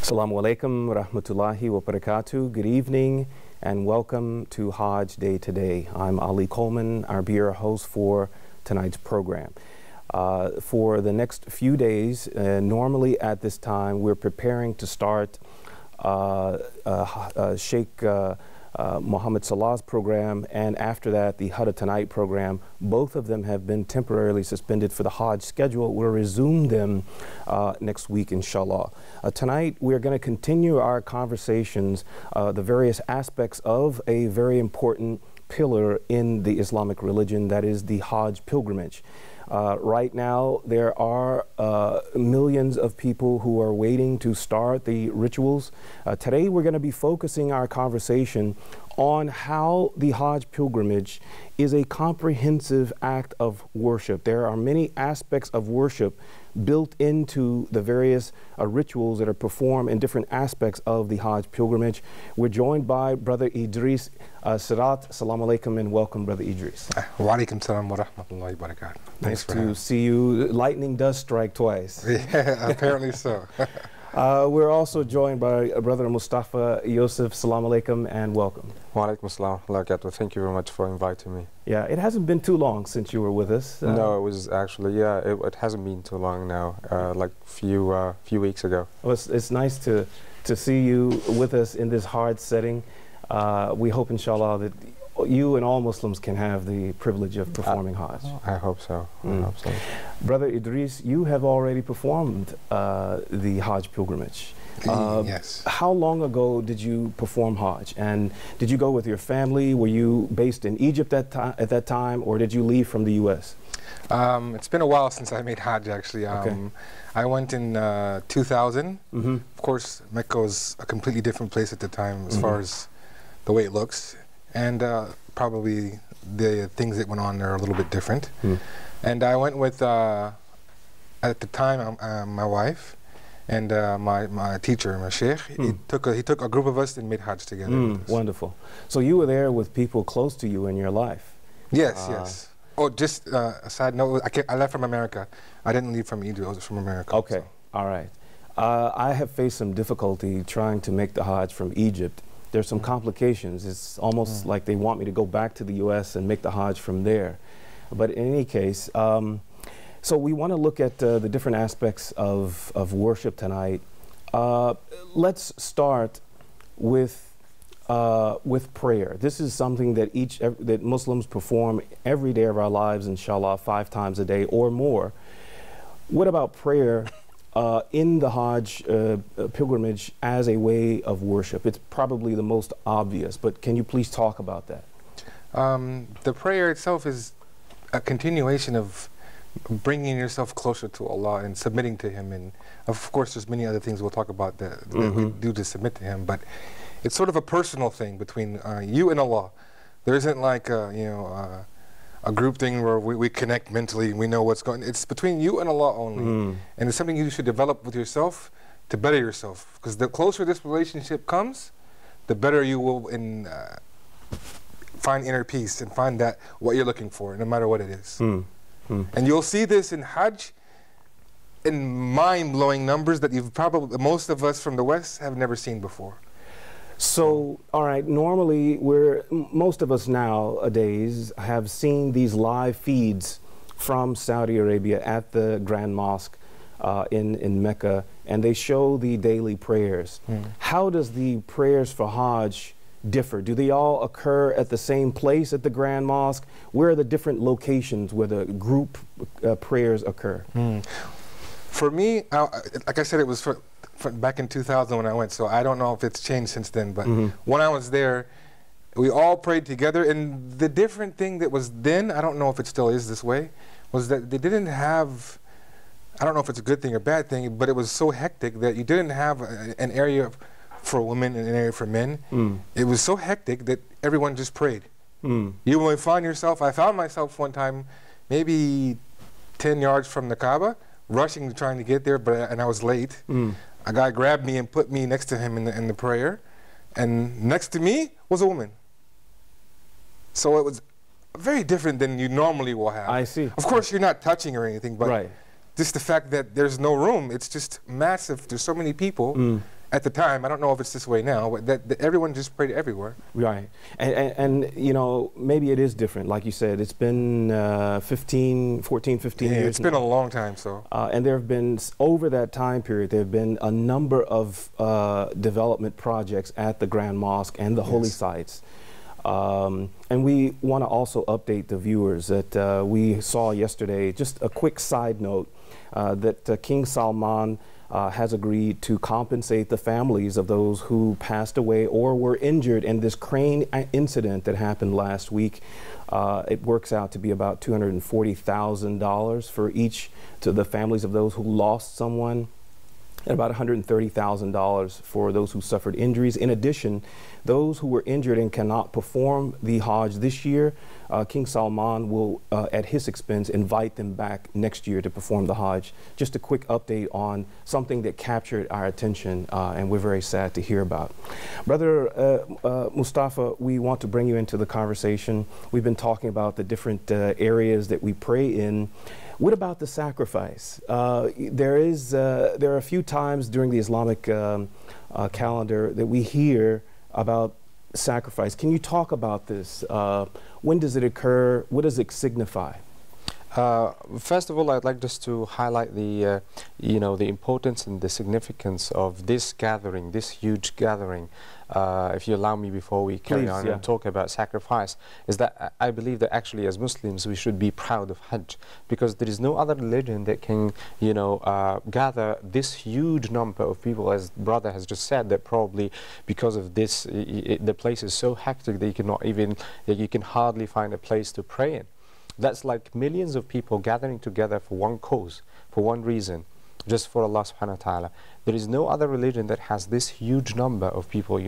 Assalamu alaikum wa rahmatullahi wa barakatuh. Good evening and welcome to Hajj Day Today. I'm Ali Coleman, our bureau host for tonight's program. For the next few days, normally at this time, we're preparing to start Sheikh Mohammed Salah's program, and after that, the Huda Tonight program. Both of them have been temporarily suspended for the Hajj schedule. We'll resume them next week, inshallah. Tonight, we're going to continue our conversations, the various aspects of a very important pillar in the Islamic religion, that is the Hajj pilgrimage. Right now, there are millions of people who are waiting to start the rituals. Today, we're going to be focusing our conversation on how the Hajj pilgrimage is a comprehensive act of worship. There are many aspects of worship built into the various rituals that are performed in different aspects of the Hajj pilgrimage. We're joined by Brother Idris Sirat. Assalamu alaikum and welcome, Brother Idris. Wa alaikum salam wa rahmatullahi wa barakatuh. Nice to see you. Lightning does strike twice. Yeah, apparently so. We're also joined by Brother Mustafa Yosef. Assalamu alaikum and welcome. Wa alaikum salam wa barakatuh. Thank you very much for inviting me. Yeah, it hasn't been too long since you were with us. No, it was actually, yeah, it hasn't been too long now, like few weeks ago. Well, it's nice to see you with us in this hard setting. We hope, inshallah, that you and all Muslims can have the privilege of performing Hajj. I hope so. I hope so. Brother Idris, you have already performed the Hajj pilgrimage. Yes. How long ago did you perform Hajj? And did you go with your family? Were you based in Egypt at that time, or did you leave from the U.S.? It's been a while since I made Hajj, actually. Okay. I went in 2000. Mm-hmm. Of course, Mecca was a completely different place at the time as far as the way it looks. And probably the things that went on there are a little bit different. And I went with, at the time, my wife and my teacher, my sheikh. He took a group of us and made Hajj together. Wonderful. So you were there with people close to you in your life? Yes, yes. Oh, just a side note, I left from America. I didn't leave from Egypt, I was from America. Okay, so. All right. I have faced some difficulty trying to make the Hajj from Egypt. There's some complications. It's almost like they want me to go back to the U.S. and make the Hajj from there. But in any case, so we want to look at the different aspects of worship tonight. Let's start with prayer. This is something that that Muslims perform every day of our lives, inshallah, 5 times a day or more. What about prayer in the Hajj pilgrimage as a way of worship? It's probably the most obvious, but can you please talk about that? The prayer itself is a continuation of bringing yourself closer to Allah and submitting to Him. And of course, there's many other things we'll talk about that we do to submit to Him, but it's sort of a personal thing between you and Allah. There isn't like a group thing where we connect mentally and we know what's going on. It's between you and Allah only. And it's something you should develop with yourself to better yourself. Because the closer this relationship comes, the better you will find inner peace and find that what you're looking for, no matter what it is. And you'll see this in Hajj in mind-blowing numbers that most of us from the West have never seen before. So, all right, normally most of us nowadays have seen these live feeds from Saudi Arabia at the Grand Mosque in Mecca, and they show the daily prayers. How does the prayers for Hajj differ? Do they all occur at the same place at the Grand Mosque? Where are the different locations where the group prayers occur? For me, like I said, it was back in 2000 when I went, so I don't know if it's changed since then, but when I was there, we all prayed together, and the different thing that was then, I don't know if it still is this way, was that they didn't have, I don't know if it's a good thing or bad thing, but it was so hectic that you didn't have an area for women and an area for men. It was so hectic that everyone just prayed. You will find yourself, I found myself one time, maybe 10 yards from the Kaaba, rushing, trying to get there, and I was late. A guy grabbed me and put me next to him in the prayer, and next to me was a woman. So it was very different than you normally will have. I see. Of course, you're not touching or anything, but just the fact that there's no room, it's just massive. There's so many people, at the time, I don't know if it's this way now, but that everyone just prayed everywhere. Right. And, you know, maybe it is different. Like you said, it's been 15 years. It's been a long time, so. And there have been, over that time period, there have been a number of development projects at the Grand Mosque and the holy sites. And we want to also update the viewers that we saw yesterday, just a quick side note, that King Salman has agreed to compensate the families of those who passed away or were injured in this crane incident that happened last week. It works out to be about $240,000 for each to the families of those who lost someone, and about $130,000 for those who suffered injuries. In addition, those who were injured and cannot perform the Hajj this year, King Salman will, at his expense, invite them back next year to perform the Hajj. Just a quick update on something that captured our attention, and we're very sad to hear about. Brother Mustafa, we want to bring you into the conversation. We've been talking about the different areas that we pray in. What about the sacrifice? There are a few times during the Islamic calendar that we hear about sacrifice. Can you talk about this? When does it occur? What does it signify? First of all, I'd like just to highlight the, the importance and the significance of this gathering, this huge gathering. If you allow me before we carry on and talk about sacrifice, is that I believe that actually as Muslims we should be proud of Hajj, because there is no other religion that can, gather this huge number of people, as brother has just said, that probably because of this, the place is so hectic that you cannot even, you can hardly find a place to pray in. That's like millions of people gathering together for one cause, for one reason, just for Allah subhanahu wa ta'ala. There is no other religion that has this huge number of people,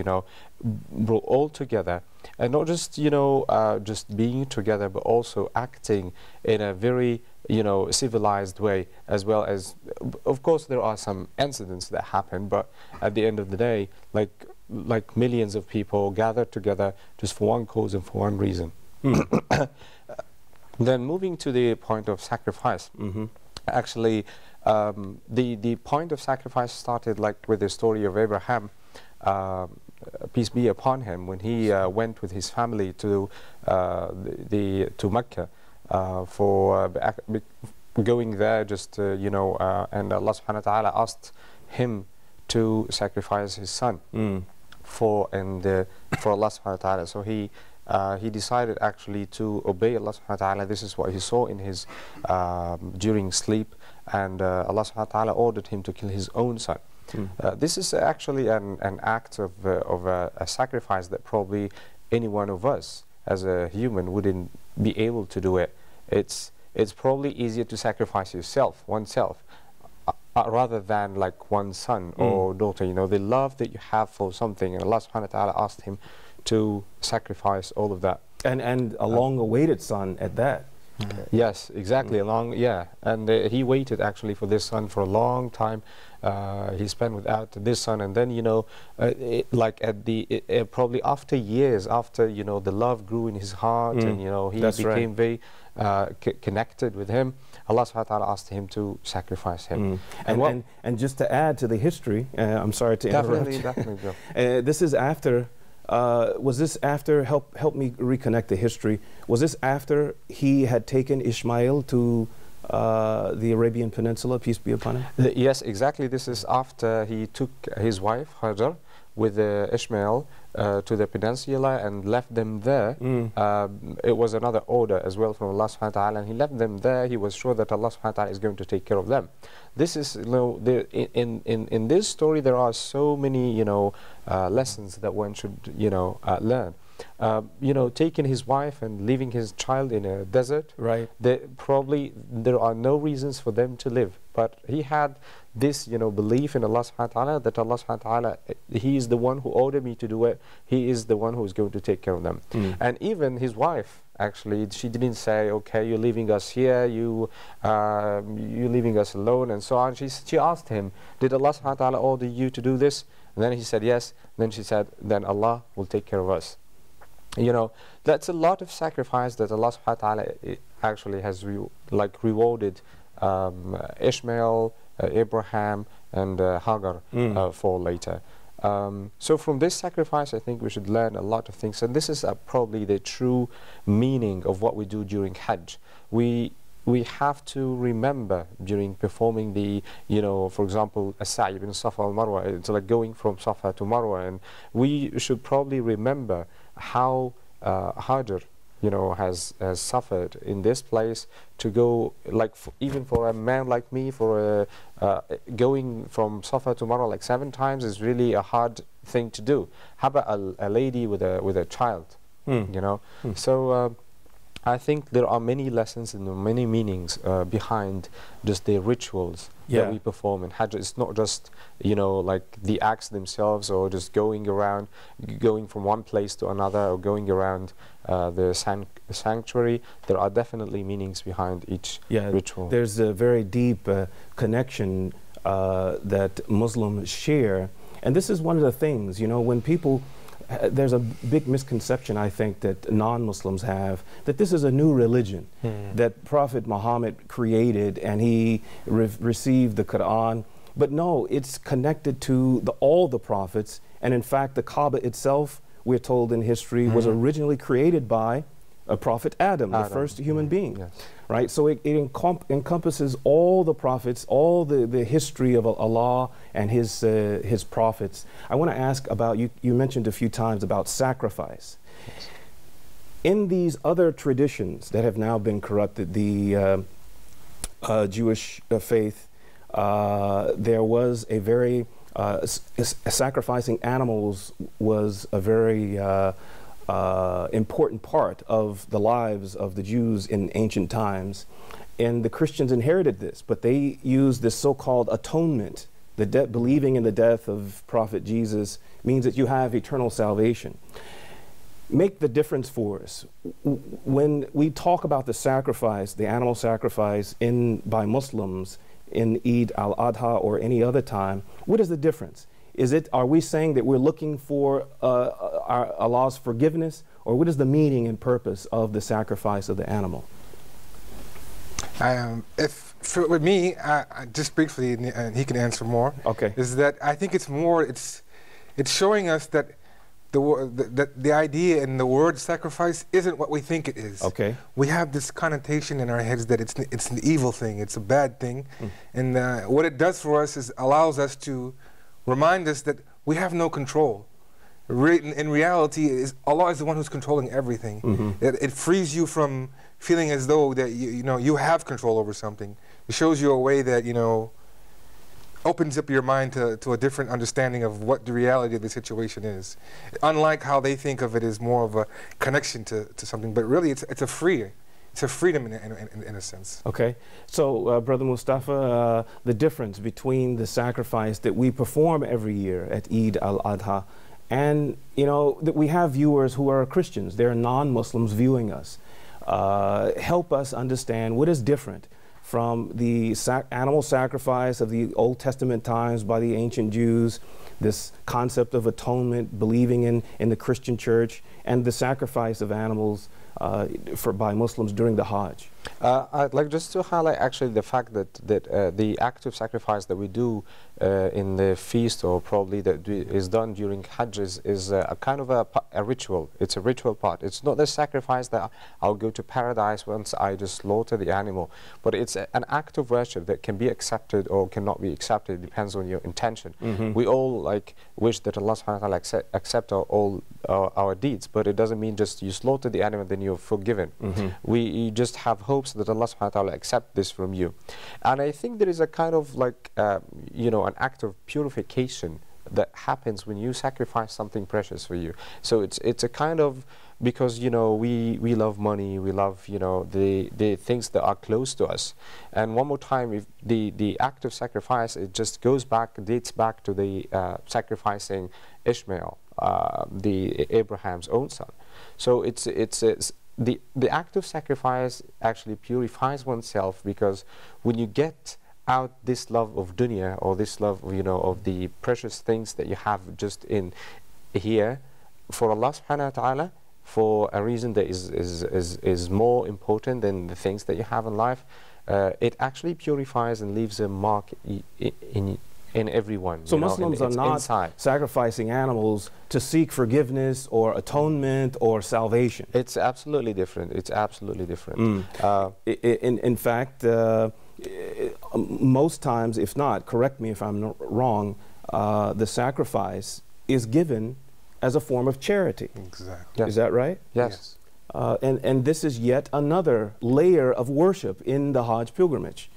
brought all together, and not just, just being together, but also acting in a very, civilized way, as well as, of course, there are some incidents that happen, but at the end of the day, like millions of people gathered together just for one cause and for one reason. Then moving to the point of sacrifice, actually, the point of sacrifice started like with the story of Abraham, peace be upon him, when he went with his family to Mecca for going there, just and Allah subhanahu wa ta'ala asked him to sacrifice his son for Allah subhanahu wa ta'ala. So he decided actually to obey Allah subhanahu wa ta'ala. This is what he saw in his during sleep, and Allah subhanahu wa ta'ala ordered him to kill his own son. This is actually an act of a sacrifice that probably any one of us as a human wouldn't be able to do it. It's probably easier to sacrifice oneself, rather than like one son or daughter. The love that you have for something, and Allah subhanahu wa ta'ala asked him to sacrifice all of that. And a long-awaited son at that. Yes, exactly. And he waited actually for this son for a long time. He spent without this son, and then probably after years, after the love grew in his heart, and he became very connected with him, Allah subhanahu wa ta'ala asked him to sacrifice him. And just to add to the history, I'm sorry to interrupt. Definitely go. This is after. Was this after, help me reconnect the history, was this after he had taken Ishmael to the Arabian Peninsula, peace be upon him? Yes, exactly. This is after he took his wife, Hajj, with Ishmael to the peninsula and left them there. It was another order as well from Allah subhanahu wa ta'ala, and he left them there. He was sure that Allah subhanahu wa ta'ala is going to take care of them. This is, in this story there are so many, lessons that one should, learn. Taking his wife and leaving his child in a desert, right? There are no reasons for them to live, but he had this, belief in Allah subhanahu wa ta'ala, that Allah subhanahu wa ta'ala, he is the one who ordered me to do it. He is the one who is going to take care of them. And even his wife, actually, she didn't say, okay, you're leaving us here, you're leaving us alone, and so on. She asked him, did Allah subhanahu wa ta'ala order you to do this? And then he said yes. Then she said, then Allah will take care of us. That's a lot of sacrifice that Allah subhanahu wa ta'ala actually has rewarded Ishmael, Abraham, and Hagar fall later. So from this sacrifice, I think we should learn a lot of things, and this is probably the true meaning of what we do during Hajj. We have to remember during performing the, for example, as-sa'i bin Safa al-Marwa, it's like going from Safa to Marwa, and we should probably remember how Hajar, has suffered in this place to go, like even for a man like me, for going from Safa to Marwa like 7 times is really a hard thing to do. How about a lady with a child, So I think there are many lessons and many meanings behind just the rituals that we perform in Hajj. It's not just, like the acts themselves, or just going from one place to another, or going around the sanctuary. There are definitely meanings behind each ritual. There's a very deep connection that Muslims share. And this is one of the things, when people... there's a big misconception, I think, that non-Muslims have, that this is a new religion that Prophet Muhammad created, and he received the Quran. But no, it's connected to all the prophets. And in fact, the Kaaba itself, we're told in history, was originally created by Prophet Adam, the first human being. Yes. Right? So it encompasses all the prophets, all the history of Allah and his prophets. I want to ask about, you mentioned a few times about sacrifice. Yes. In these other traditions that have now been corrupted, the Jewish faith, there was a very, sacrificing animals was a very important part of the lives of the Jews in ancient times. And the Christians inherited this, but they used this so-called atonement. Believing in the death of Prophet Jesus means that you have eternal salvation. Make the difference for us. When we talk about the sacrifice, the animal sacrifice by Muslims in Eid al-Adha or any other time, what is the difference? Are we saying that we're looking for Allah's forgiveness, or what is the meaning and purpose of the sacrifice of the animal? With me, just briefly, and he can answer more. Okay. Is that I think it's more. It's showing us that the idea and the word sacrifice isn't what we think it is. Okay. We have this connotation in our heads that it's an evil thing, it's a bad thing, and what it does for us is allows us to remind us that we have no control. In reality, Allah is the one who's controlling everything. It frees you from feeling as though that you have control over something. It shows you a way that opens up your mind to a different understanding of what the reality of the situation is. Unlike how they think of it as more of a connection to something, but really it's a freedom in a sense. Okay, so Brother Mustafa, the difference between the sacrifice that we perform every year at Eid al-Adha, and that we have viewers who are Christians, they're non-Muslims viewing us. Help us understand what is different from the animal sacrifice of the Old Testament times by the ancient Jews, this concept of atonement, believing in the Christian church, and the sacrifice of animals by Muslims during the Hajj. I'd like just to highlight actually the fact that the act of sacrifice that we do in the feast, or probably that is done during Hajj, is a kind of a ritual. It's a ritual part. It's not the sacrifice that I'll go to paradise once I just slaughter the animal, but it's an act of worship that can be accepted or cannot be accepted. It depends on your intention. We all wish that Allah subhanahu wa ta'ala accept all our deeds, but it doesn't mean just you slaughter the animal then you're forgiven. We just have hopes that Allah subhanahu wa ta'ala accept this from you. And I think there is a kind of an act of purification that happens when you sacrifice something precious for you. So it's a kind of, because we love money, we love the things that are close to us. And one more time, if the act of sacrifice, it just dates back to the sacrificing Ishmael, Abraham's own son. So the act of sacrifice actually purifies oneself, because when you get out this love of dunya, or this love of the precious things that you have just in here, for Allah subhanahu wa ta'ala, for a reason that is more important than the things that you have in life, it actually purifies and leaves a mark in in everyone. So Muslims are not sacrificing animals to seek forgiveness or atonement or salvation. It's absolutely different. It's absolutely different. In fact, most times, if not, correct me if I'm wrong, the sacrifice is given as a form of charity. Exactly. Yes. Is that right? Yes. And this is yet another layer of worship in the Hajj pilgrimage.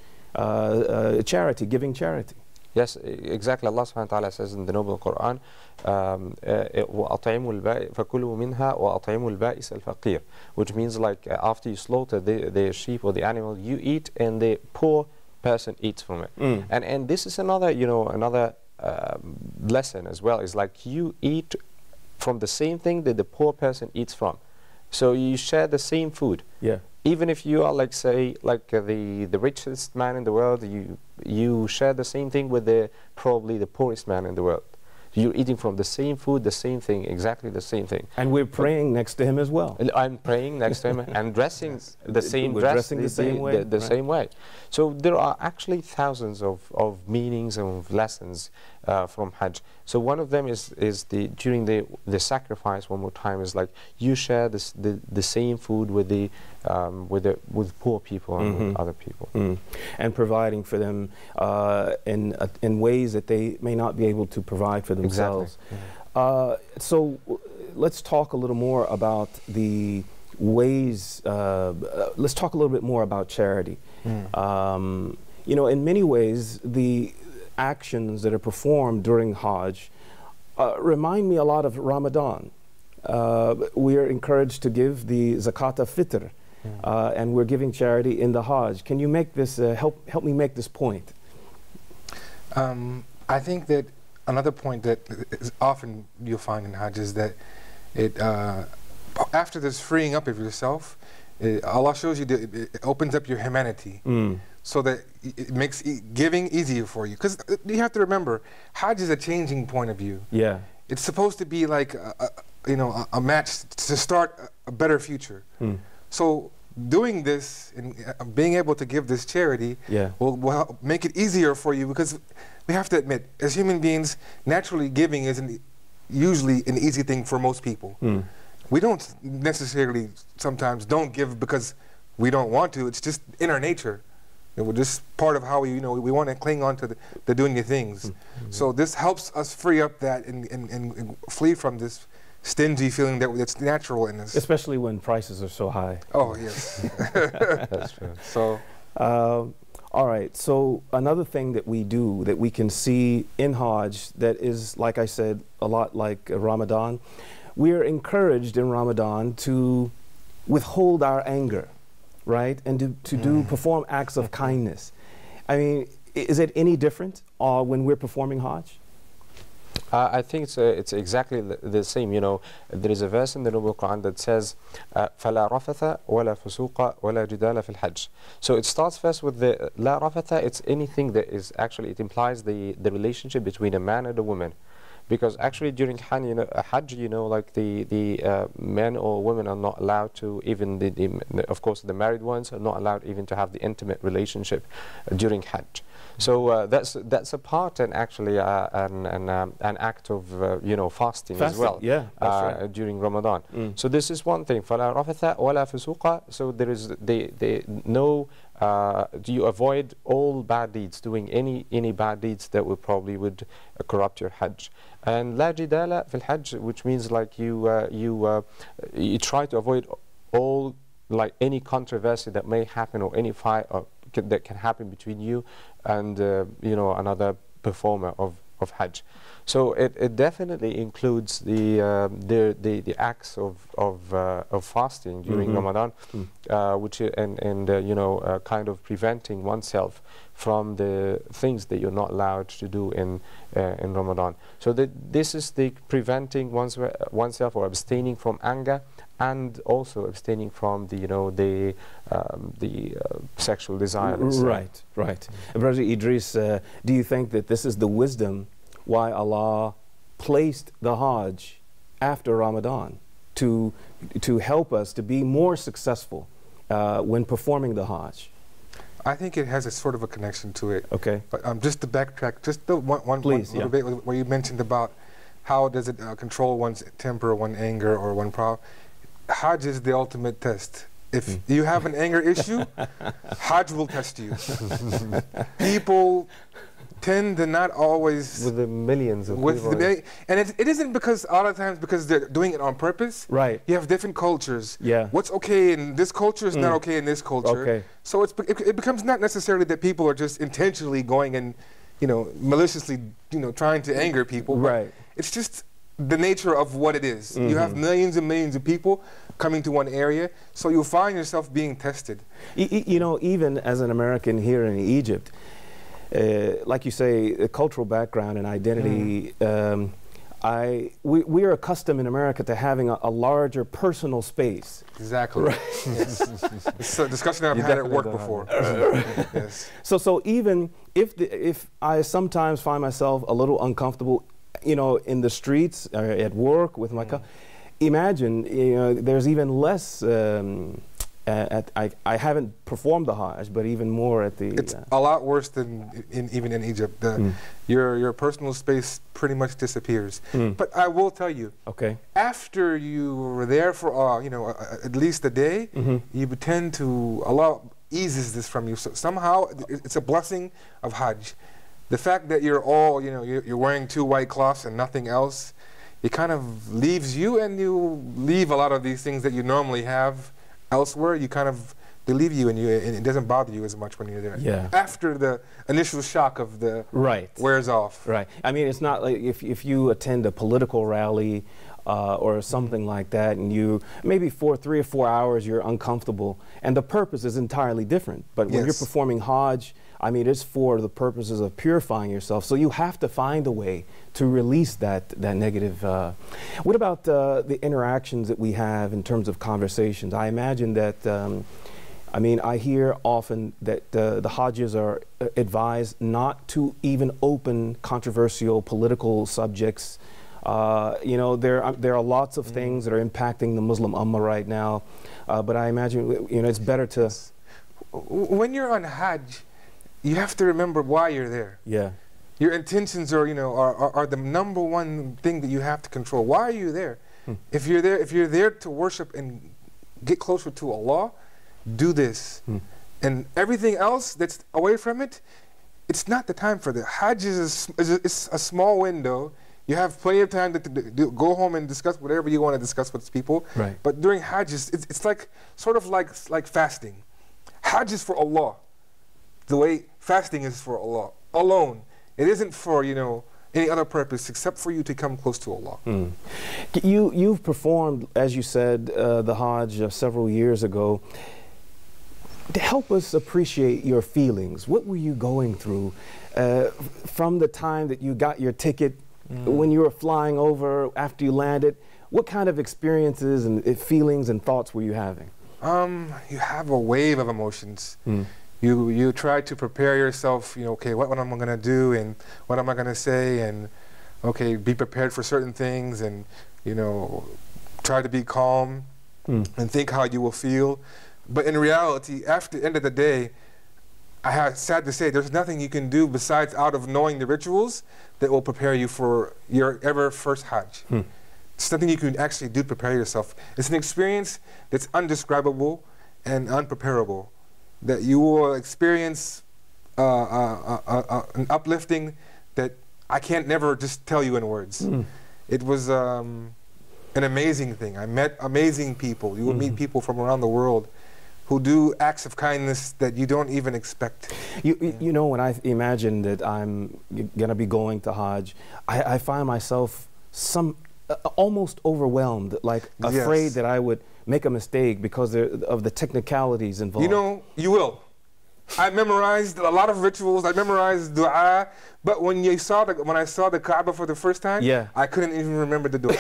Charity, giving charity. Yes, exactly. Allah subhanahu wa ta'ala says in the Noble Quran, وَأَطْعِمُوا الْبَائِسَ فَكُلُوا مِنْهَا وَأَطْعِمُوا الْبَائِسَ الْفَقِيرَ, which means like after you slaughter the sheep or the animal, you eat and the poor person eats from it. And this is another, another lesson as well, is like you eat from the same thing that the poor person eats from. So you share the same food. Yeah. Even if you are, like, say, like the richest man in the world, you share the same thing with probably the poorest man in the world. You're eating from the same food, the same thing, exactly the same thing. And we're praying next to him as well. I'm praying next to him and dressing the same we're dress, dressing the same way. The same way. So there are actually thousands of meanings and of lessons from Hajj. So one of them is during the sacrifice, one more time, is like you share the same food with poor people and with other people, and providing for them in ways that they may not be able to provide for themselves. Exactly. So let's talk a little more about the ways. Let's talk a little bit more about charity. In many ways, the actions that are performed during Hajj remind me a lot of Ramadan. We are encouraged to give the zakat al-fitr, and we're giving charity in the Hajj. Can you make this, help me make this point? I think that another point that is often you'll find in Hajj is that after this freeing up of yourself, Allah shows you that it opens up your humanity, so that it makes giving easier for you. Because you have to remember, Hajj is a changing point of view. Yeah, it's supposed to be like a match to start a better future. So doing this and being able to give this charity will make it easier for you, because we have to admit, as human beings, naturally giving isn't usually an easy thing for most people. We don't necessarily sometimes don't give because we don't want to. It's just in our nature. We're just part of how we want to cling on to the doing the things. So this helps us free up that and flee from this stingy feeling that's natural in us. Especially when prices are so high. Oh, yes. That's true. So, all right. So another thing that we do that we can see in Hajj that is, like I said, a lot like Ramadan, we are encouraged in Ramadan to withhold our anger, right? And to perform acts of kindness. I mean, is it any different when we're performing Hajj? I think it's exactly the same. There is a verse in the Noble Quran that says, فَلَا رَفَثَ وَلَا فُسُوقَ وَلَا جِدَالَ فِي الْحَجِّ. So it starts first with the لَا رَفَثَ. It's anything that is actually, it implies the relationship between a man and a woman. Because actually during Hajj, like the men or women are not allowed to, even of course the married ones are not allowed even to have the intimate relationship during Hajj. So that's a part and actually an act of fasting as well. Yeah, that's right. During Ramadan. So this is one thing. فَلَا رَفَثَ وَلَا فُسُوقَ. So there is do you avoid all bad deeds, doing any bad deeds that would corrupt your Hajj. And la jidala fil Hajj, which means like you try to avoid all, like any controversy that may happen or any fight that can happen between you and another performer of Hajj. So it definitely includes the acts of fasting during Ramadan, which kind of preventing oneself from the things that you're not allowed to do in Ramadan. So this is the preventing oneself or abstaining from anger, and also abstaining from the sexual desire. Right, right. Brother Idris, do you think that this is the wisdom why Allah placed the Hajj after Ramadan to help us to be more successful when performing the Hajj? I think it has a sort of a connection to it. Okay. But just to backtrack, just the one little bit where you mentioned about how does it control one's temper, one anger, or one problem. Hajj is the ultimate test. If you have an anger issue, Hajj will test you. People tend to not always... With the millions of people. And it isn't because, a lot of times, because they're doing it on purpose. Right. You have different cultures. Yeah. What's okay in this culture is not okay in this culture. Okay. So it becomes not necessarily that people are just intentionally going and, maliciously, trying to anger people. Right. It's just the nature of what it is. You have millions and millions of people coming to one area, so you'll find yourself being tested. Even as an American here in Egypt, like you say, the cultural background and identity, we are accustomed in America to having a larger personal space. Exactly. Right. Yes. It's a discussion I've had at work before. Yes. So even if I sometimes find myself a little uncomfortable, in the streets or at work with my imagine, there's even less. I haven't performed the Hajj, but even more at the... It's a lot worse than even in Egypt. Your personal space pretty much disappears. But I will tell you, after you were there for at least a day, you tend to... Allah eases this from you. So somehow it's a blessing of Hajj. The fact that you're all, you're wearing 2 white cloths and nothing else, it kind of leaves you, and you leave a lot of these things that you normally have elsewhere. You kind of, they leave you, and it doesn't bother you as much when you're there. Yeah. After the initial shock of the wears off. Right. I mean, it's not like if you attend a political rally or something like that, and you maybe for 3 or 4 hours you're uncomfortable, and the purpose is entirely different. But when you're performing Hajj, I mean, it's for the purposes of purifying yourself. So you have to find a way to release that negative. What about the interactions that we have in terms of conversations? I imagine that, I hear often that the Hajjis are advised not to even open controversial political subjects. There are lots of things that are impacting the Muslim Ummah right now. But I imagine, it's better to... When you're on Hajj, you have to remember why you're there. Yeah. Your intentions are the number one thing that you have to control. Why are you there? If you're there to worship and get closer to Allah, do this. And everything else that's away from it, it's not the time for that. Hajj is a small window. You have plenty of time to go home and discuss whatever you want to discuss with people. Right. But during Hajj, it's like sort of like fasting. Hajj is for Allah. The way fasting is for Allah alone. It isn't for, any other purpose except for you to come close to Allah. You've performed, as you said, the Hajj several years ago. To help us appreciate your feelings, what were you going through from the time that you got your ticket, when you were flying over, after you landed? What kind of experiences and feelings and thoughts were you having? You have a wave of emotions. You try to prepare yourself, okay, what am I going to do, and what am I going to say, and okay, be prepared for certain things, and try to be calm and think how you will feel. But in reality, after the end of the day, sad to say, there's nothing you can do besides out of knowing the rituals that will prepare you for your ever first Hajj. It's nothing you can actually do to prepare yourself. It's an experience that's undescribable and unpreparable, that you will experience an uplifting that I can't never just tell you in words. It was an amazing thing. I met amazing people. You will meet people from around the world who do acts of kindness that you don't even expect. When I imagine that I'm going to be going to Hajj, I find myself almost overwhelmed, like afraid that I would make a mistake because of the technicalities involved. You will. I memorized a lot of rituals. I memorized dua, but when I saw the Kaaba for the first time, I couldn't even remember the dua.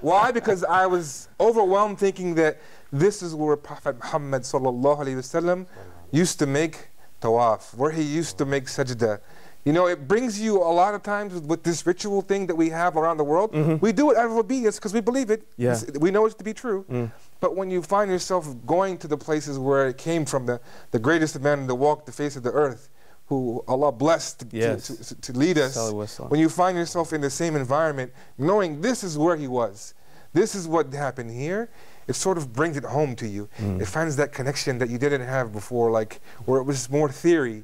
Why? Because I was overwhelmed thinking that this is where Prophet Muhammad sallallahu alaihi wasallam used to make tawaf, where he used to make sajda. You know, it brings you a lot of times with this ritual thing that we have around the world. We do it out of obedience because we believe it. Yeah. We know it to be true. But when you find yourself going to the places where it came from, the greatest man that walked the face of the earth, who Allah blessed to lead us, when you find yourself in the same environment, knowing this is where he was, this is what happened here, it sort of brings it home to you. It finds that connection that you didn't have before, like where it was more theory.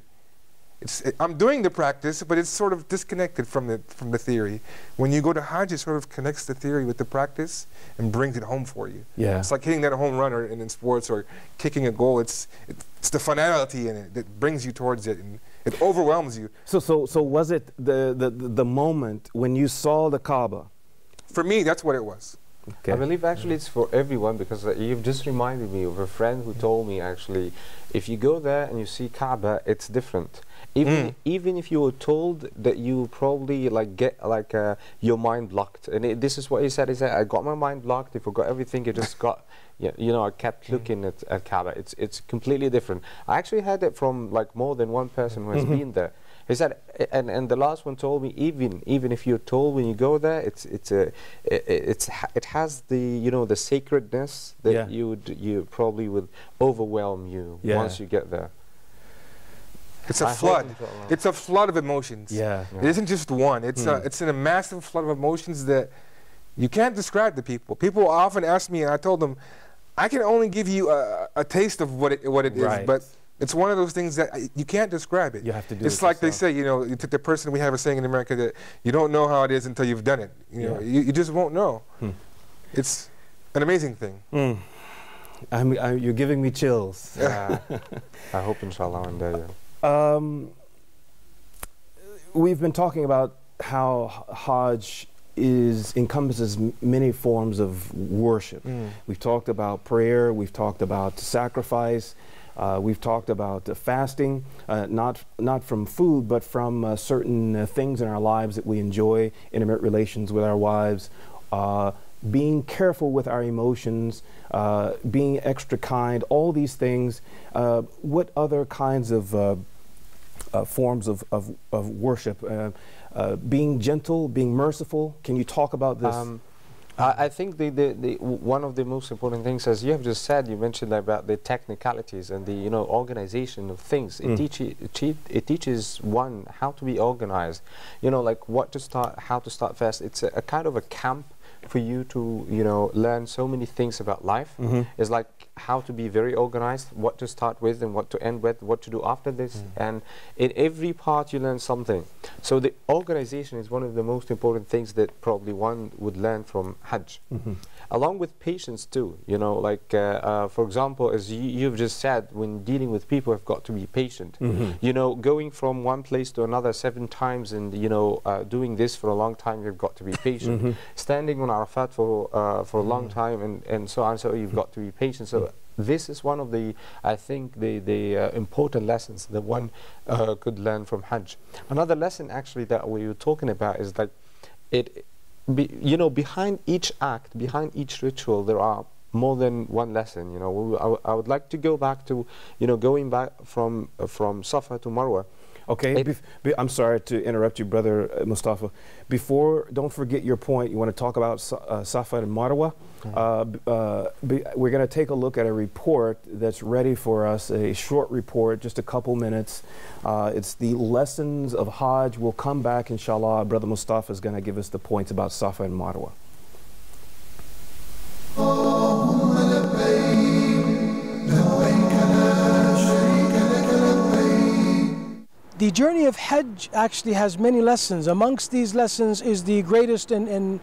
I'm doing the practice, but it's sort of disconnected from the theory. When you go to Hajj, it sort of connects the theory with the practice and brings it home for you. Yeah. It's like hitting that home run in sports or kicking a goal. It's the finality in it that brings you towards it, and it overwhelms you. So was it the moment when you saw the Kaaba? For me, that's what it was. Okay. I believe actually it's for everyone, because you've just reminded me of a friend who told me actually, if you go there and you see Kaaba, it's different. Even if you were told that you probably get your mind blocked, and this is what he said. He said, I got my mind blocked. I forgot everything. I just got, you know, I kept looking at Kaaba. It's completely different. I actually had it from like more than one person who has been there. He said, and the last one told me, even if you're told when you go there, it has the, you know, the sacredness that you probably would overwhelm you once you get there. It's a flood. It's a flood of emotions. Yeah. It isn't just one. It's a massive flood of emotions that you can't describe to people. People often ask me, and I told them, I can only give you a taste of what it is, but it's one of those things that you can't describe it. You have to do it. It's like they say, you know, the person, we have a saying in America that you don't know how it is until you've done it. You know, you just won't know. It's an amazing thing. You're giving me chills. I hope inshallah one day. We've been talking about how Hajj encompasses many forms of worship. We've talked about prayer, we've talked about sacrifice, we've talked about fasting, not from food, but from certain things in our lives that we enjoy, intimate relations with our wives, being careful with our emotions, being extra kind, all these things. What other kinds of forms of worship? Being gentle, being merciful. Can you talk about this? I think one of the most important things, as you have just said, you mentioned about the technicalities and the organization of things. It teaches one how to be organized. Like what to start, how to start fast. It's a kind of a camp for you to learn so many things about life. It's like how to be very organized, what to start with and what to end with, what to do after this, and in every part you learn something. So the organization is one of the most important things that probably one would learn from Hajj. Along with patience too, for example, as you've just said, when dealing with people, have got to be patient. Going from one place to another 7 times and doing this for a long time, you've got to be patient. Standing on Arafat for a long time and so on, so you've got to be patient. So this is one of the, I think, the important lessons that one could learn from Hajj. Another lesson actually that we were talking about is like behind each act, behind each ritual, there are more than one lesson. I would like to go back to, going back from Safa to Marwa. Okay, I'm sorry to interrupt you, Brother Mustafa. Don't forget your point. You want to talk about Safa and Marwa? We're going to take a look at a report that's ready for us, a short report, just a couple minutes. It's the lessons of Hajj. We'll come back, inshallah. Brother Mustafa is going to give us the points about Safa and Marwa. The journey of Hajj actually has many lessons. Amongst these lessons is the greatest and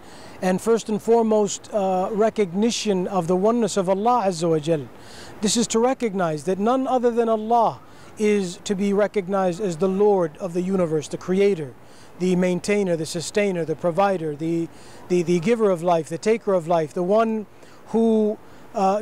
first and foremost recognition of the oneness of Allah Azza wa Jal. This is to recognize that none other than Allah is to be recognized as the Lord of the universe, the creator, the maintainer, the sustainer, the provider, the giver of life, the taker of life, the one who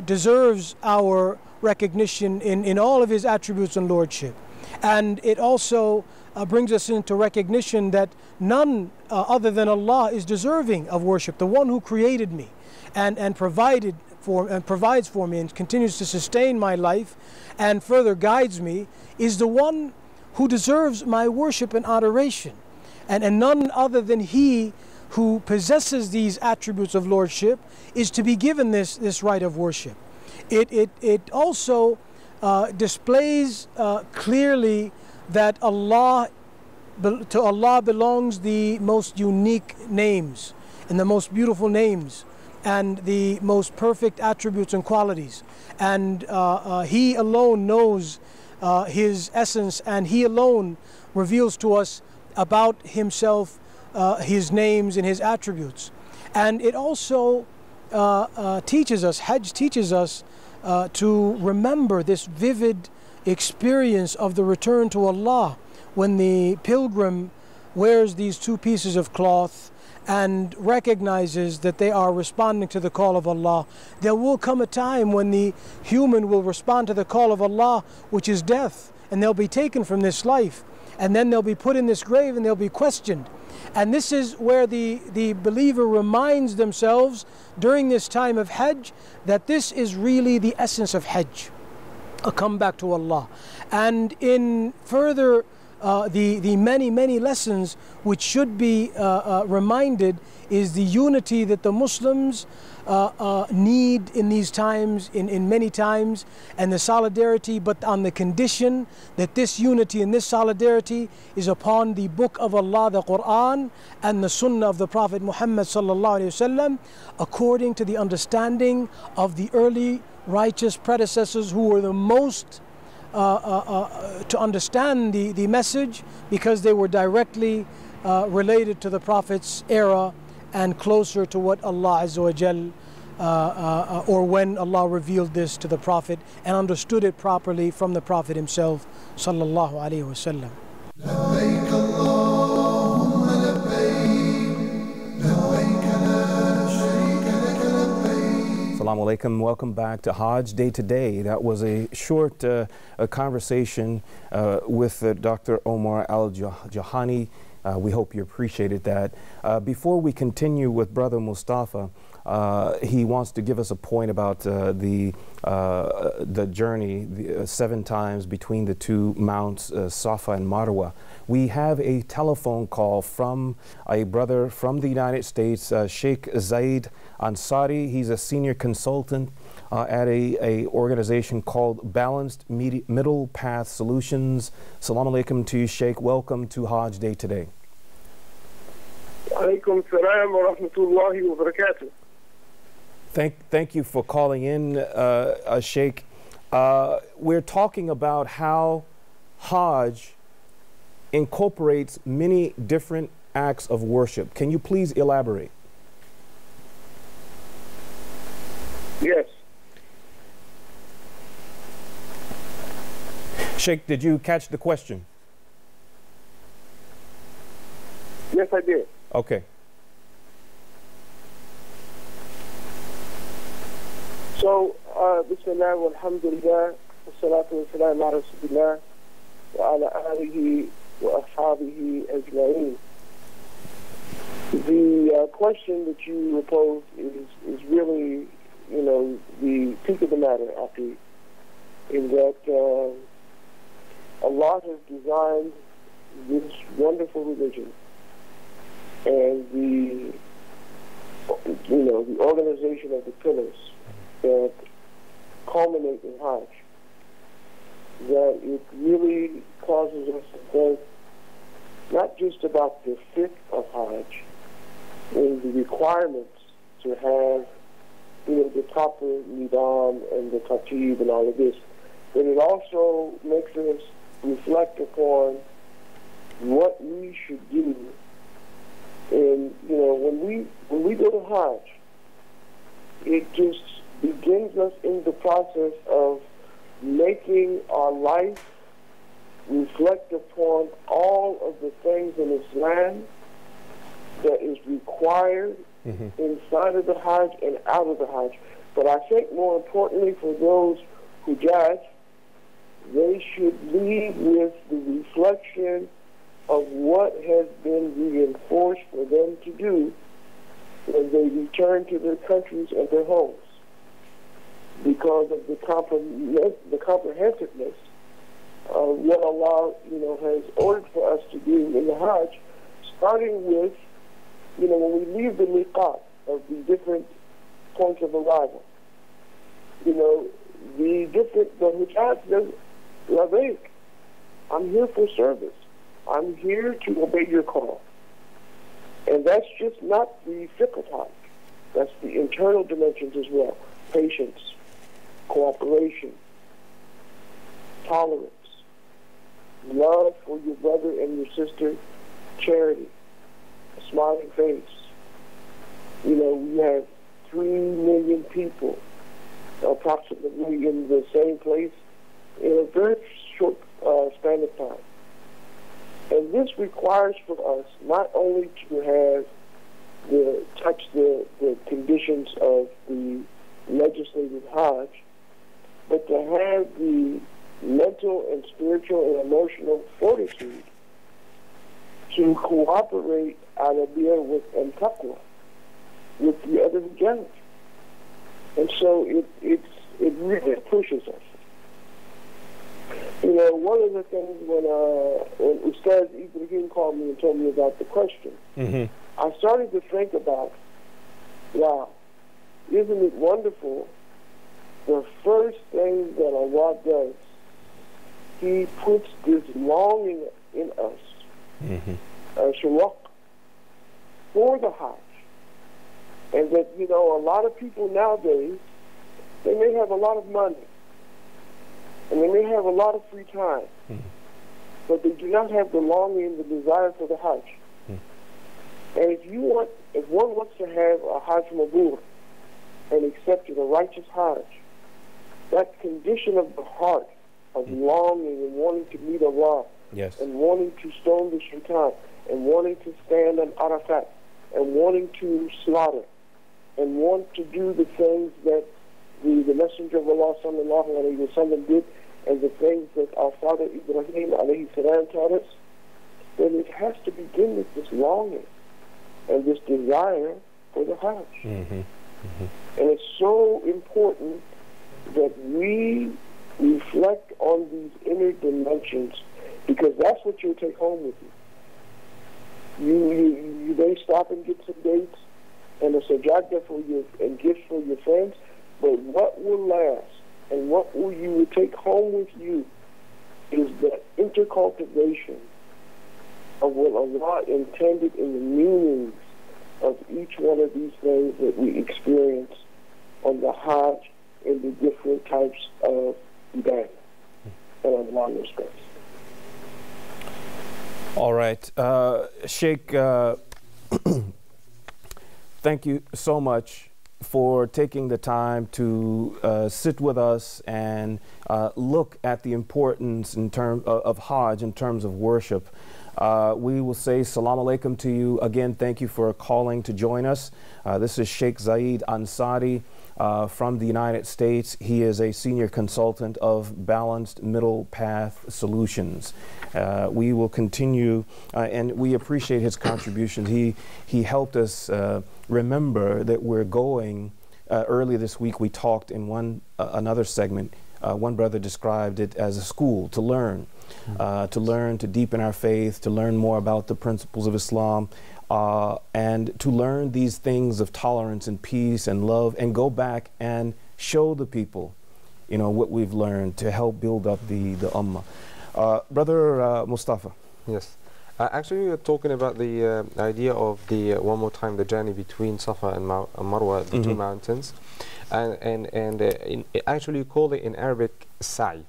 deserves our recognition in all of his attributes and lordship. And it also brings us into recognition that none other than Allah is deserving of worship. The one who created me and provides for me and continues to sustain my life and further guides me is the one who deserves my worship and adoration. And none other than he who possesses these attributes of lordship is to be given this right of worship. It also displays clearly that to Allah belongs the most unique names and the most beautiful names and the most perfect attributes and qualities. And He alone knows His essence, and He alone reveals to us about Himself, His names and His attributes. And it also teaches us, Hajj teaches us to remember this vivid experience of the return to Allah when the pilgrim wears these two pieces of cloth and recognizes that they are responding to the call of Allah. There will come a time when the human will respond to the call of Allah, which is death, and they'll be taken from this life, and then they'll be put in this grave and they'll be questioned. And this is where the believer reminds themselves during this time of Hajj that this is really the essence of Hajj, a comeback to Allah. And in further the many lessons which should be reminded is the unity that the Muslims need in these times, in many times, and the solidarity, but on the condition that this unity and this solidarity is upon the book of Allah, the Quran, and the Sunnah of the Prophet Muhammad sallallahu alaihi wasallam, according to the understanding of the early righteous predecessors who were the most to understand the message, because they were directly related to the Prophet's era and closer to what Allah Azza wa Jal or when Allah revealed this to the Prophet and understood it properly from the Prophet himself sallallahu alaihi wasallam. لبيك اللهم لبيك لبيك لا شريك لك لبيك. Assalamu alaikum. Welcome back to Hajj Day Today. That was a short a conversation with Dr. Omar Al-Jahani. We hope you appreciated that. Before we continue with Brother Mustafa, he wants to give us a point about the journey 7 times between the two mounts, Safa and Marwa. We have a telephone call from a brother from the United States, Sheikh Zaid Ansari. He's a senior consultant at a organization called Balanced Middle Path Solutions. Assalamu alaikum to you, Sheikh. Welcome to Hajj Day Today. Alaikum salam wa rahmatullahi wa barakatuh. Thank you for calling in, Sheikh. We're talking about how Hajj incorporates many different acts of worship. Can you please elaborate? Yes. Sheikh, did you catch the question? Yes, I did. Okay. So, Bismillah, walhamdulillah, wassalatu wassalam ala rasulillah, wa ala alihi wa ashabihi ajma'in. The question that you posed is really, the peak of the matter, Afi, in that Allah has designed this wonderful religion, and the organization of the pillars that culminate in Hajj, that it really causes us to think not just about the fit of Hajj and the requirements to have the proper nidam and the tartib and all of this, but it also makes us reflect upon what we should do. And when we go to Hajj, it just begins us in the process of making our life reflect upon all of the things in Islam that is required inside of the Hajj and out of the Hajj. But I think more importantly for those who judge, they should lead with the reflection of what has been reinforced for them to do when they return to their countries and their homes, because of the comprehensiveness what Allah, has ordered for us to do in the Hajj, starting with, when we leave the miqat of the different points of arrival. The Hujjaj says, Labayk, I'm here for service. I'm here to obey your call. And that's just not the fiqh Hajj. That's the internal dimensions as well. Patience, cooperation, tolerance, love for your brother and your sister, charity, a smiling face. We have 3 million people approximately in the same place in a very short span of time. And this requires for us not only to have touch the conditions of the legislated Hajj, but to have the mental and spiritual and emotional fortitude to cooperate ala bir with and taqwa with the other Hujjaj. And so it really pushes us. One of the things when Ustaz Ibrahim called me and told me about the question, I started to think about, wow, isn't it wonderful? The first thing that Allah does, He puts this longing in us, shawaq, for the Hajj. And that, a lot of people nowadays, they may have a lot of money, and they may have a lot of free time, but they do not have the longing, the desire for the Hajj. And if one wants to have a Hajj Mabrur and accepted a righteous Hajj, that condition of the heart of longing and wanting to meet Allah, and wanting to stone the shaitan, and wanting to stand on Arafat, and wanting to slaughter, and want to do the things that the Messenger of Allah sallallahu alayhi wa sallam did, and the things that our father Ibrahim alayhi salam taught us, then it has to begin with this longing and this desire for the Hajj. And it's so important that we reflect on these inner dimensions, because that's what you'll take home with you. You may stop and get some dates and a sajada for you and gifts for your friends, but what will last and what you will take home with you is the intercultivation of what Allah intended in the meanings of each one of these things that we experience on the Hajj and the different types of ibadah and Allah respects. All right. Sheikh, thank you so much for taking the time to sit with us and look at the importance in terms of Hajj in terms of worship. We will say salam alaikum to you. Again, thank you for calling to join us. This is Sheikh Zaid Ansari from the United States. He is a senior consultant of Balanced Middle Path Solutions. We will continue, and we appreciate his contributions. He helped us remember that we're going, earlier this week we talked in another segment, one brother described it as a school to learn, to deepen our faith, to learn more about the principles of Islam, and to learn these things of tolerance and peace and love, and go back and show the people, what we've learned to help build up the ummah. Brother Mustafa. Yes. Actually, we were talking about the idea of one more time, the journey between Safa and Marwa, the two mountains. And actually, you call it in Arabic sa'i.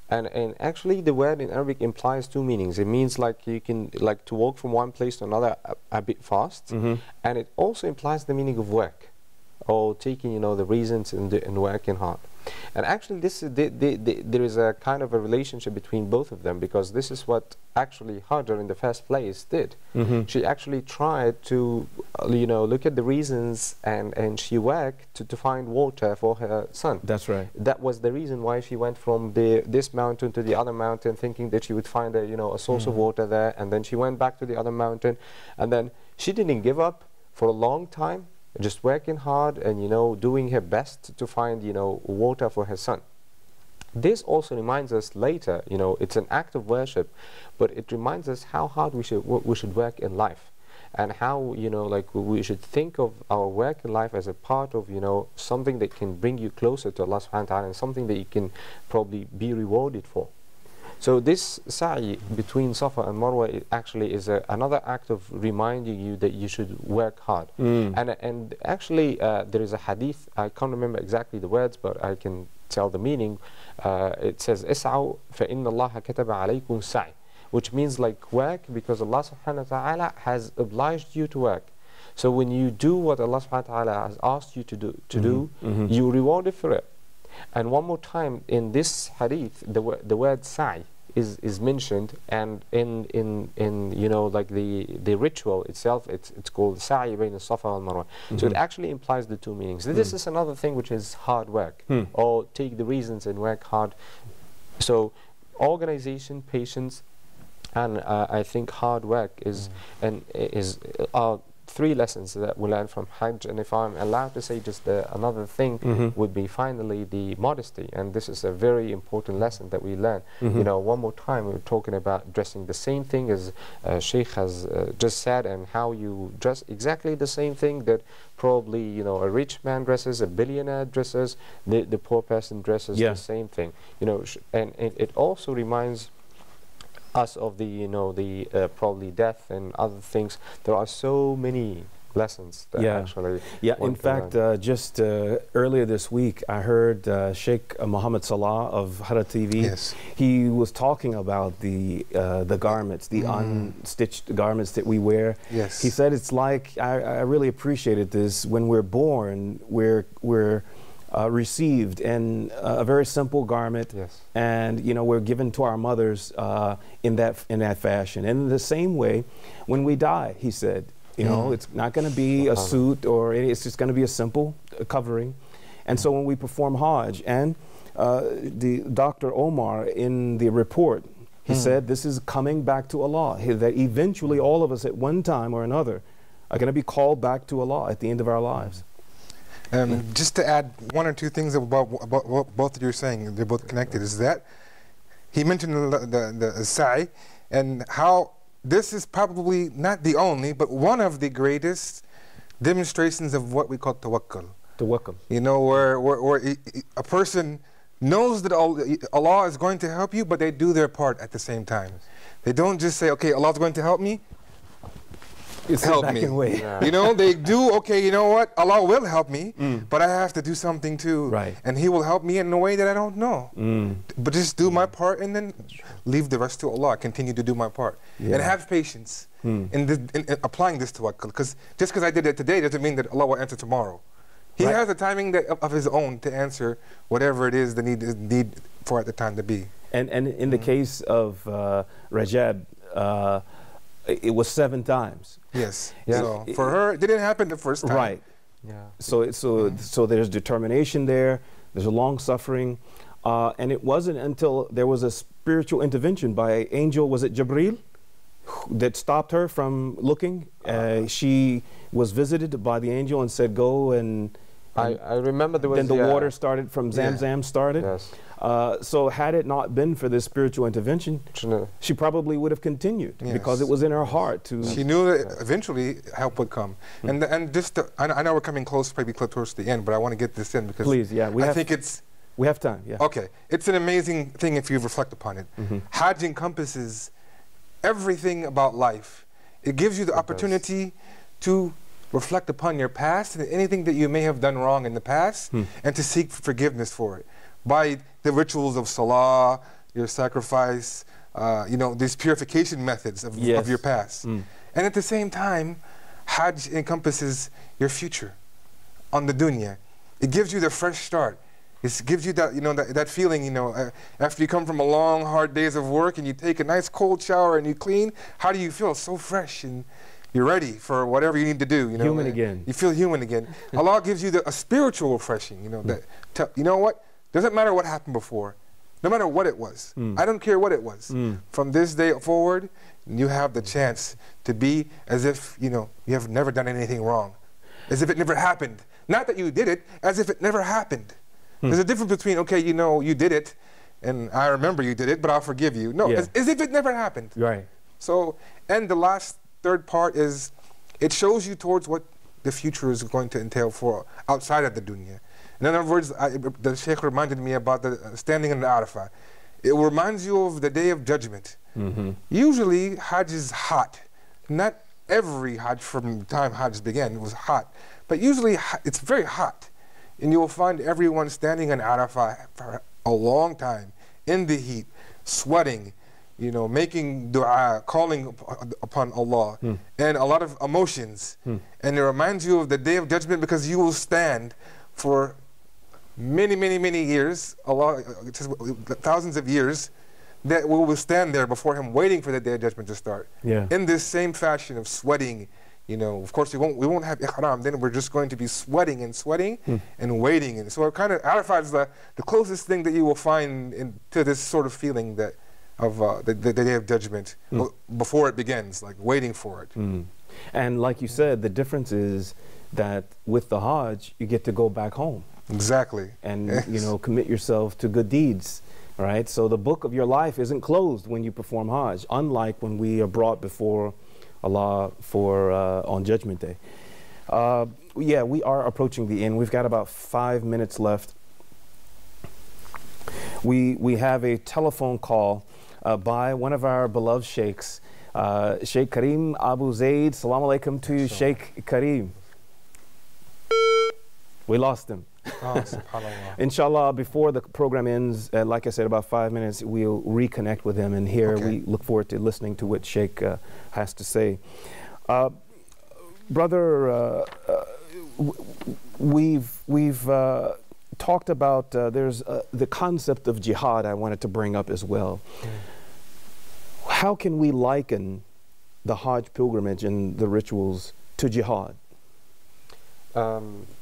And actually, the word in Arabic implies two meanings. It means like you can, to walk from one place to another a bit fast. And it also implies the meaning of work, or taking, the reasons and working hard. And actually, there is a kind of a relationship between both of them, because this is what actually Hajar in the first place did. She actually tried to, look at the reasons, and she worked to find water for her son. That's right. That was the reason why she went from this mountain to the other mountain, thinking that she would find a source of water there, and then she went back to the other mountain, and then she didn't give up for a long time, just working hard and doing her best to find water for her son. this also reminds us later, you know, it's an act of worship, but it reminds us how hard we should work in life, and how, you know, like we should think of our work in life as a part of, you know, something that can bring you closer to Allah subhanahu wa ta'ala, and something that you can probably be rewarded for. So this sa'i between Safa and Marwa, it actually is another act of reminding you that you should work hard. And actually there is a hadith, I can't remember exactly the words, but I can tell the meaning. It says, "Is'aw fa inna Allah kataba alaykum sa'i," which means like work because Allah subhanahu wa ta'ala has obliged you to work. So when you do what Allah subhanahu wa ta'ala has asked you to do, you're rewarded for it. And one more time in this hadith, the word sa'i is mentioned, and in you know, like the ritual itself, it's called sa'i bayna Safa wal Marwa. So it actually implies the two meanings. This is another thing which is hard work, or take the reasons and work hard. So organization, patience, and I think hard work is three lessons that we learn from Hajj. And if I'm allowed to say just another thing, would be finally the modesty. And this is a very important lesson that we learn. You know, one more time, we're talking about dressing the same thing as Sheikh has just said, and how you dress exactly the same thing that probably, you know, a rich man dresses, a billionaire dresses, the poor person dresses the same thing. You know, and it also reminds us of the, you know, the probably death and other things. There are so many lessons that actually in fact just earlier this week I heard Sheikh Mohammed Salah of Huda TV. He was talking about the garments, the unstitched garments that we wear. He said it's like, I really appreciated this, when we're born we're received in a very simple garment, and you know, we're given to our mothers in that fashion. And in the same way, when we die, he said, you know, it's not going to be a suit or it's just going to be a simple covering. And so when we perform Hajj, and the Dr. Omar in the report, he said this is coming back to Allah, that eventually all of us at one time or another are going to be called back to Allah at the end of our lives. Just to add one or two things about what both of you are saying, they're both connected, is that he mentioned the sa'i, and how this is probably not the only, but one of the greatest demonstrations of what we call tawakkul. Tawakkul. You know, where a person knows that Allah is going to help you, but they do their part at the same time. They don't just say, okay, Allah's going to help me, help me. You know, they do, okay, you know what, Allah will help me, but I have to do something too. And He will help me in a way that I don't know. But just do my part and then leave the rest to Allah, continue to do my part. And have patience in applying this tawakkul, because just because I did it today doesn't mean that Allah will answer tomorrow. He has a timing of His own to answer whatever it is the need for at the time to be. And in the case of Rajab, it was 7 times. So for her, it didn't happen the first time. So there's determination there. There's a long suffering, and it wasn't until there was a spiritual intervention by angel. Was it Jibreel that stopped her from looking? She was visited by the angel and said, "Go and." I remember there was. Then the water started from Zamzam started. So had it not been for this spiritual intervention, she probably would have continued because it was in her heart to. She knew that eventually help would come. And just I know we're coming close, probably towards the end, but I want to get this in because we have time. Okay, it's an amazing thing if you reflect upon it. Hajj encompasses everything about life. It gives you the opportunity to reflect upon your past and anything that you may have done wrong in the past, and to seek forgiveness for it by the rituals of salah, your sacrifice, you know, these purification methods of your past. And at the same time, Hajj encompasses your future on the dunya. It gives you the fresh start. It gives you that, you know, that feeling, you know, after you come from a long, hard days of work and you take a nice cold shower and you clean, how do you feel? So fresh, and you're ready for whatever you need to do. You know, human again. You feel human again. Allah gives you a spiritual refreshing. You know, that you know what? Doesn't matter what happened before, no matter what it was. I don't care what it was. From this day forward, you have the chance to be as if, you know, you have never done anything wrong, as if it never happened. Not that you did it, as if it never happened. There's a difference between, okay, you know, you did it, and I remember you did it, but I'll forgive you. No, as if it never happened. Right. So, and the last third part is, it shows you towards what the future is going to entail for outside of the dunya. In other words, the Sheikh reminded me about the standing in the Arafah. It reminds you of the Day of Judgment. Usually, Hajj is hot. Not every Hajj from the time Hajj began was hot, but usually it's very hot. And you will find everyone standing in Arafah for a long time, in the heat, sweating, you know, making dua, calling upon Allah, and a lot of emotions. And it reminds you of the Day of Judgment, because you will stand for many, many, many years, thousands of years, that we will stand there before Him, waiting for the Day of Judgment to start. In this same fashion of sweating, you know, of course we won't have ihram. Then we're just going to be sweating and sweating and waiting. And so kind of Arafat is the closest thing that you will find to this sort of feeling that of the Day of Judgment before it begins, like waiting for it. And like you said, the difference is that with the Hajj, you get to go back home. Exactly. And you know, commit yourself to good deeds. Right? So the book of your life isn't closed when you perform Hajj, unlike when we are brought before Allah for on Judgment Day. Yeah, we are approaching the end. We've got about 5 minutes left. We have a telephone call by one of our beloved sheikhs, Sheikh Karim Abu Zaid. Assalamu alaikum to you, Sheikh Karim. We lost him. Oh, subhanallah. Inshallah, before the program ends, like I said, about 5 minutes, we'll reconnect with him. And here we look forward to listening to what Sheikh has to say. Brother, we've talked about, there's the concept of jihad I wanted to bring up as well. How can we liken the Hajj pilgrimage and the rituals to jihad?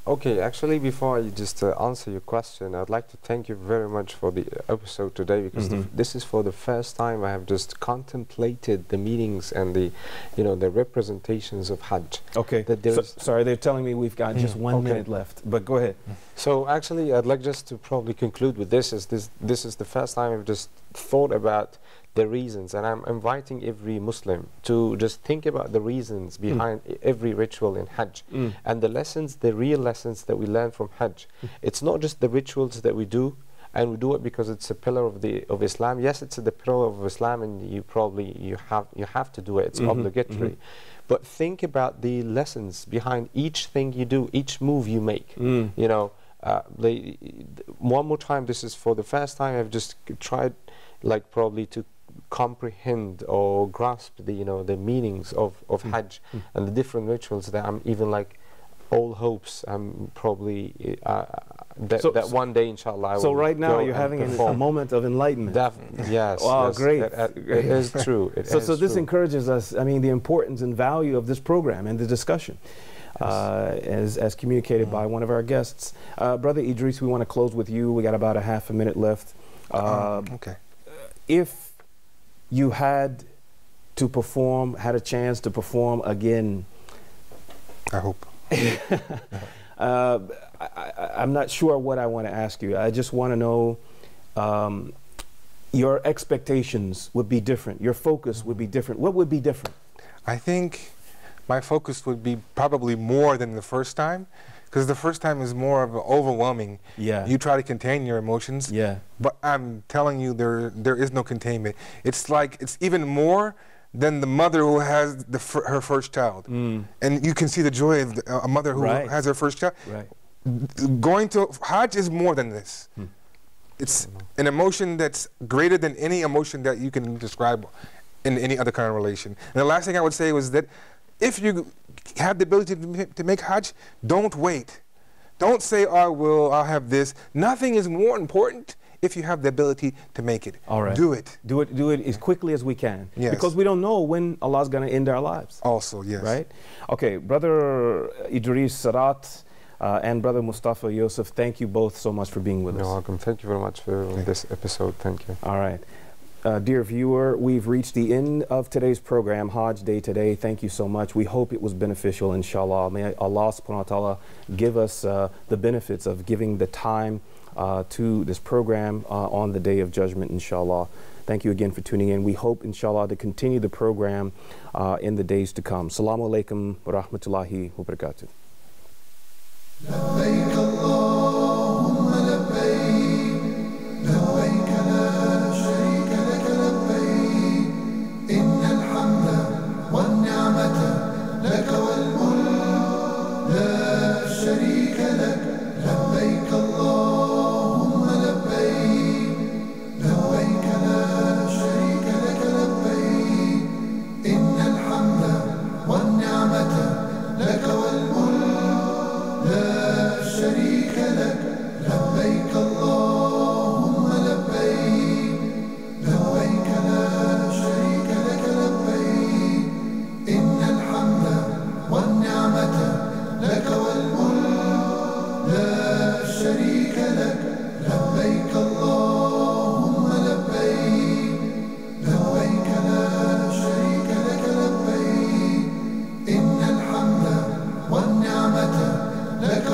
Okay, actually, before I just answer your question, I'd like to thank you very much for the episode today, because this is for the first time I have just contemplated the meanings and the, you know, the representations of Hajj. Okay. That sorry, they're telling me we've got just 1 minute left, but go ahead. So actually, I'd like just to probably conclude with this. This is the first time I've just thought about the reasons, and I'm inviting every Muslim to just think about the reasons behind every ritual in Hajj and the lessons, the real lessons that we learn from Hajj. It's not just the rituals that we do, and we do it because it's a pillar of Islam. Yes, it's the pillar of Islam, and you have to do it. It's obligatory. But think about the lessons behind each thing you do, each move you make. You know, one more time, this is for the first time I've just tried, like, probably to comprehend or grasp the, you know, the meanings of Hajj and the different rituals that I'm even like all hopes I'm probably that one day inshallah I will. So right now you're having a moment of enlightenment. Yes. Wow, yes, great. It is true. So this encourages us, I mean, the importance and value of this program and the discussion. As communicated by one of our guests. Brother Idris, we want to close with you. We got about a half a minute left. Okay. If you had a chance to perform again, I hope. I'm not sure what I want to ask you. I just want to know your expectations would be different. Your focus would be different. What would be different? I think my focus would be probably more than the first time, because the first time is more of an overwhelming. Yeah. You try to contain your emotions. Yeah. But I'm telling you, there is no containment. It's like, it's even more than the mother who has her first child. And you can see the joy of a mother who has her first child. Right. Going to Hajj is more than this. It's an emotion that's greater than any emotion that you can describe in any other kind of relation. And the last thing I would say was that if you have the ability to make Hajj, don't wait. Don't say, oh, I'll have this. Nothing is more important if you have the ability to make it. All right. Do it. Do it as quickly as we can. Yes. Because we don't know when Allah's going to end our lives. Also, yes. Right? Okay, Brother Idris Sarat and Brother Mustafa Yusuf, thank you both so much for being with us. You're welcome. Thank you very much for this episode. Thank you. All right. Dear viewer, we've reached the end of today's program, Hajj Day Today. Thank you so much. We hope it was beneficial, inshallah. May Allah subhanahu wa ta'ala give us the benefits of giving the time to this program on the Day of Judgment, inshallah. Thank you again for tuning in. We hope, inshallah, to continue the program in the days to come. Assalamu alaikum wa rahmatullahi wa barakatuh. لبيك اللهم لبيك لبيك لا شريك لك لبيك إن الحمد والنعمة لك والملك لا شريك لك لبيك اللهم لبيك لبيك لا شريك لك لبيك إن الحمد والنعمة لك والملك لا شريك لك لبيك اللهم لبيك لبيك لا شريك لك لبيك إن الحمد والنعمة لك والملك لا شريك لك لبيك اللهم لبيك لبيك لا شريك لك لبيك إن الحمد والنعمة لك